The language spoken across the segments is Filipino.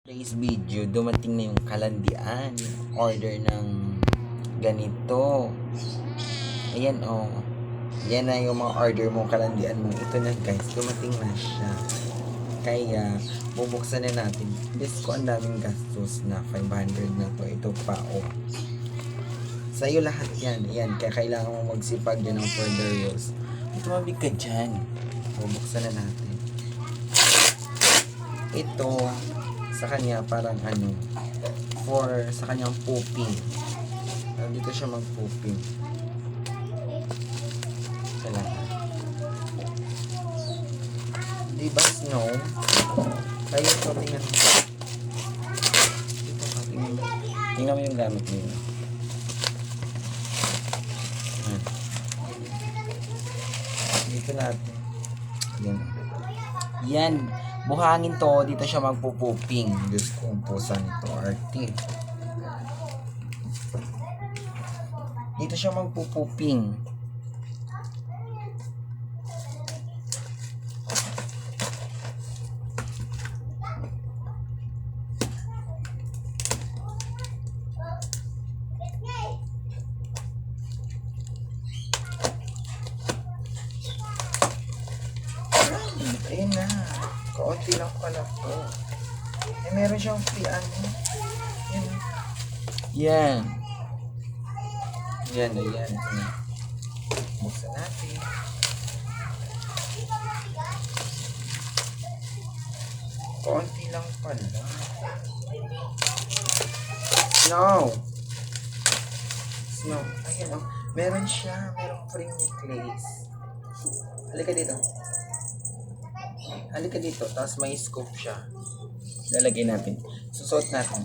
Today's video, dumating na yung kalandian. Order ng ganito. Ayan oh. Yan na yung mga order mo, kalandian mo. Ito na guys, dumating na siya. Kaya, bubuksan na natin. Diyos ko, ang daming gastos na 500 na to. Ito pa oh. Sa'yo lahat yan. Ayan, kaya kailangan mo magsipag yan ng further use. Ito mabig ka dyan. Bubuksan na natin. Ito, sa kanya parang sa kanyang pooping. Dito siya mag-pooping. Kailangan. Diba snow? Tayo ito, tingnan mo. Dito ka, tingnan mo. Tingnan mo yung gamit niyo. Dito natin. Yan. Yan. Buhangin to, dito siya magpupuping. Diyos ko, ang pusa nito, arte. Dito siya magpupuping. Ayun na. Kaunti lang pala po. Meron siyang free Yan. Yan. Yan. Buksan natin. Kaunti lang pala. Snow. Ayan oh. Meron siya. Merong free necklace. Halika dito. Tapos may scoop siya. Lalagay natin. Susuot natin.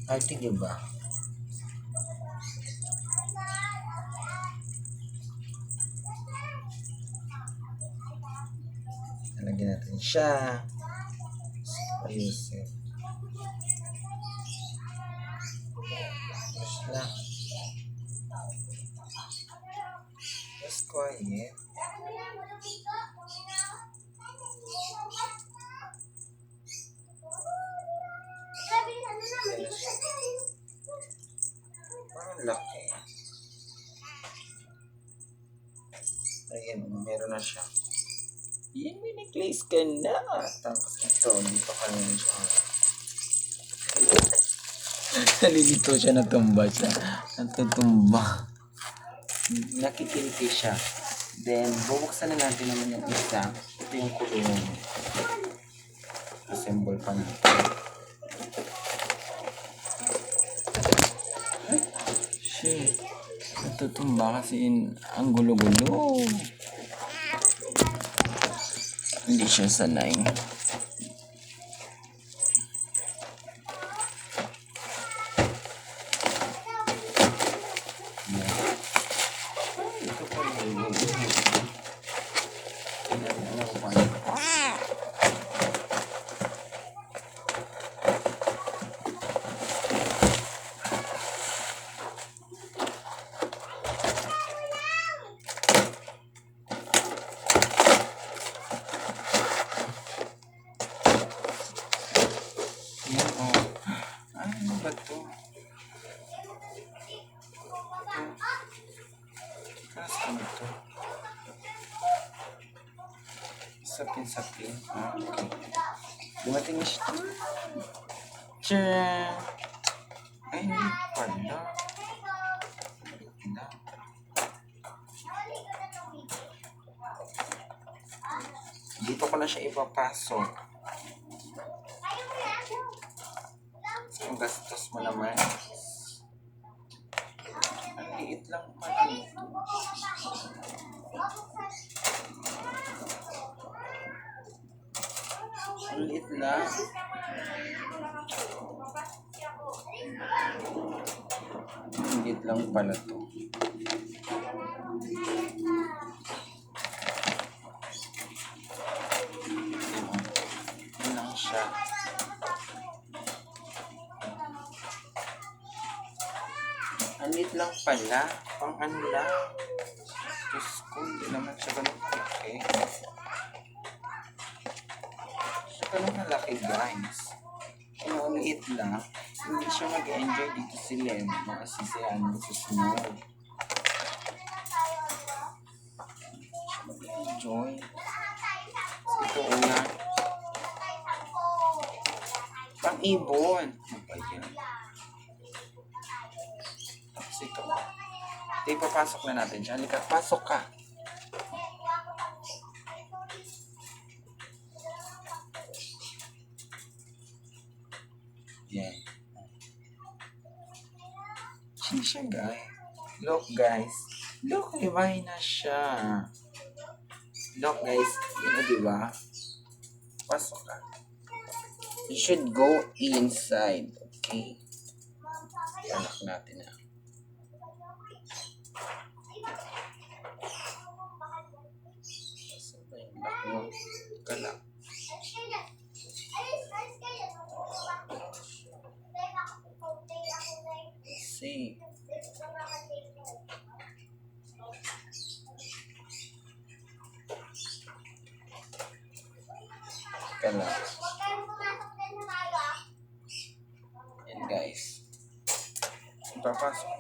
Arte, diba? Lalagyan natin siya. Ayusin. Lang. Just quiet. Parang laki. Ayan, meron na siya. Yan, may necklace ka na. Tapos ito, dito ka na siya. Nalilito siya, natumba siya. Natutumba. Nakikiliti siya. Then, bubuksan na natin naman yung isa. Ito yung kulungan. Assemble pa natin. Shit. Natutumba kasi ang gulo-gulo. Hindi siya sanay. Ano ba ito? Saan ito? Sapin. Okay. Dumating na siya. Tcharam! Ay, hindi pala. Dito ko na siya ipapasok. Ang gastos mo naman. Ang liit lang pala ito. Ang liit na. Ang liit lang pala ito. Yan lang siya. Ang Maliit lang pala. Pang ano lang. Diyos ko, hindi naman siya ganun kalaki. Siya ganun kalaki, guys. Ano, liit lang. Hindi siya mag-enjoy dito si Lemo kasi si ano, sa snow. Siya mag-enjoy. Ito una. Pang-ibon. Ano ba yan? Tapos ito. Ito, ipapasok na natin siya. Halika, pasok ka. Yan. Siya, guys. Look, guys. Look, libay na siya. Look, guys. Yun na, diba? Pasok ka. You should go inside. Okay? Anak natin na. Saan ba yung lock mo? Ika lang. See. Ika lang. Yan, guys. Papasok.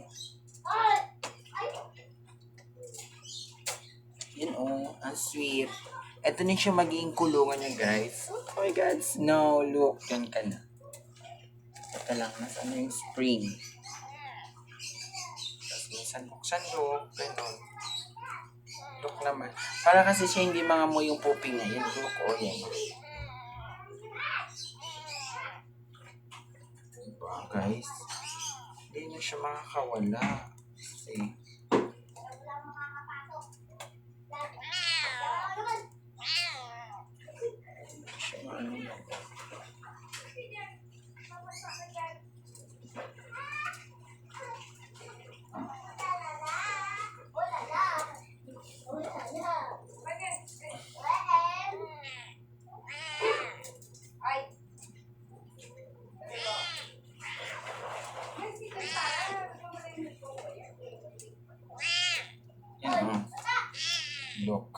Yun, oh. Ang sweet. Ito na siya magiging kulungan niya, guys. Oh my God. Snow, look. Yan ka na. Ito lang. Nasaan na yung spring? Tapos may sandok. Ganun. Look naman. Para kasi siya hindi mangamoy yung pooping na yun. Look, oh, yan. Diba, guys? Hindi na siya makakawala. See? Siya maano yan. Yan, oh. Look.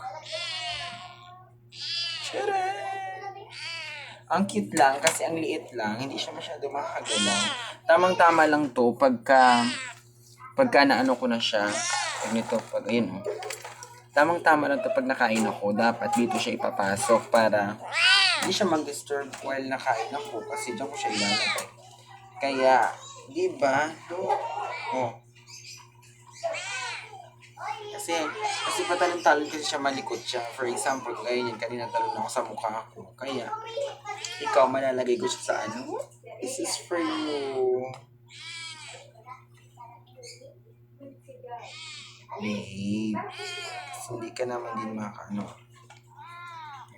Tcharam! Ang cute lang kasi ang liit lang. Hindi siya masyado makakagalaw. Tamang-tama lang to pagka naano ko na siya. Pag nito, pag ayun, oh. Tamang-tama lang to pag nakain ako. Dapat dito siya ipapasok para hindi siya mag-disturb while nakain ako kasi diyan ko siya ilalagay. Kaya, di ba? Oh. Kasi patalon-talon kasi siya, malikot siya. For example, ngayon kanina talon ako sa mukha ko. Kaya, ikaw malalagay ko siya sa ano? This is for you. Babe. Kasi hindi ka naman din makano.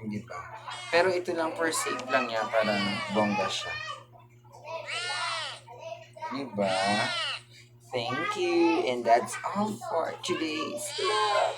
Hindi ba? Pero ito lang for save lang niya para bongga siya. Diba? Thank you. And that's all for today's vlog.